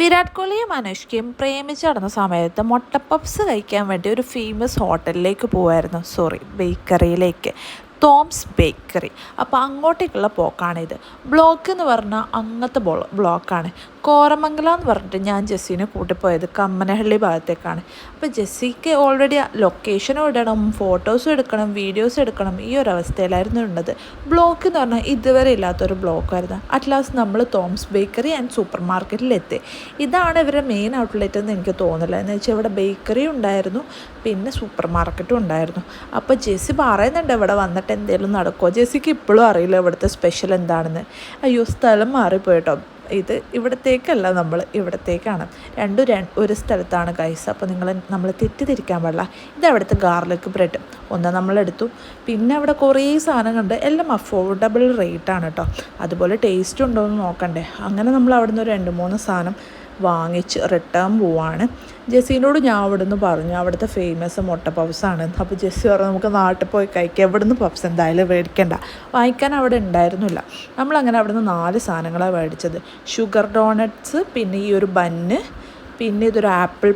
വിരാട് കോഹ്ലിയും അനുഷ്കയും പ്രേമിച്ച് നടന്ന സമയത്ത് മുട്ട പപ്സ് കഴിക്കാൻ വേണ്ടി ഒരു ഫേമസ് ഹോട്ടലിലേക്ക് പോവായിരുന്നു, ബേക്കറിയിലേക്ക്, തോംസ് ബേക്കറി. അപ്പോൾ അങ്ങോട്ടേക്കുള്ള പോക്കാണിത്. ബ്ലോക്ക് എന്ന് പറഞ്ഞാൽ അങ്ങനത്തെ ബ്ലോക്കാണ്. കോരമംഗലം എന്ന് പറഞ്ഞിട്ട് ഞാൻ ജെസ്സിനെ കൂട്ടിപ്പോയത് കമ്മനഹള്ളി ഭാഗത്തേക്കാണ്. അപ്പോൾ ജെസ്സിക്ക് ഓൾറെഡി ലൊക്കേഷനും ഇടണം, ഫോട്ടോസും എടുക്കണം, വീഡിയോസ് എടുക്കണം, ഈ ഒരു അവസ്ഥയിലായിരുന്നു ഉള്ളത്. ബ്ലോക്ക് എന്ന് പറഞ്ഞാൽ ഇതുവരെ ഇല്ലാത്തൊരു ബ്ലോക്കായിരുന്നു. അറ്റ് ലാസ്റ്റ് നമ്മൾ തോംസ് ബേക്കറി ആൻഡ് സൂപ്പർ മാർക്കറ്റിലെത്തി. ഇതാണ് ഇവരുടെ മെയിൻ ഔട്ട്ലെറ്റ് എന്ന് എനിക്ക് തോന്നില്ല. എന്ന് വെച്ചാൽ ഇവിടെ ബേക്കറി ഉണ്ടായിരുന്നു, പിന്നെ സൂപ്പർ മാർക്കറ്റും ഉണ്ടായിരുന്നു. അപ്പോൾ ജെസ്സി പറയുന്നുണ്ട് ഇവിടെ വന്നിട്ട് എന്തെങ്കിലും നടക്കുമോ. ജെസ്സിക്ക് ഇപ്പോഴും അറിയില്ല ഇവിടുത്തെ സ്പെഷ്യൽ എന്താണെന്ന്. അയ്യോ, സ്ഥലം മാറിപ്പോയിട്ടോ. ഇത് ഇവിടത്തേക്കല്ല, നമ്മൾ ഇവിടത്തേക്കാണ്. ഒരു സ്ഥലത്താണ് ഗൈസ്. അപ്പോൾ നമ്മൾ തെറ്റിദ്ധരിക്കാൻ പാടില്ല. ഇത് അവിടുത്തെ ഗാർലിക് ബ്രെഡ് ഒന്ന് നമ്മളെടുത്തു. പിന്നെ അവിടെ കുറേ സാധനങ്ങളുണ്ട്, എല്ലാം അഫോർഡബിൾ റേറ്റാണ് കേട്ടോ. അതുപോലെ ടേസ്റ്റ് ഉണ്ടോ എന്ന് നോക്കണ്ടേ. അങ്ങനെ നമ്മൾ അവിടെ നിന്ന് ഒരു 2-3 സാധനം വാങ്ങിച്ച് റിട്ടേൺ പോവാണ്. ജെസ്സിനോട് ഞാൻ അവിടുന്ന് പറഞ്ഞു അവിടുത്തെ ഫേമസ് മുട്ട പപ്സാണ്. അപ്പോൾ ജെസ്സി പറഞ്ഞു നമുക്ക് നാട്ടിൽ പോയി കഴിക്കാം, ഇവിടുന്ന് പപ്സ് എന്തായാലും മേടിക്കണ്ട. വാങ്ങിക്കാൻ അവിടെ ഉണ്ടായിരുന്നില്ല. നമ്മളങ്ങനെ അവിടുന്ന് 4 സാധനങ്ങളാണ് മേടിച്ചത്. ഷുഗർ ഡോണറ്റ്സ്, പിന്നെ ഈ ഒരു ബന്ന്, പിന്നെ ഇതൊരു ആപ്പിൾ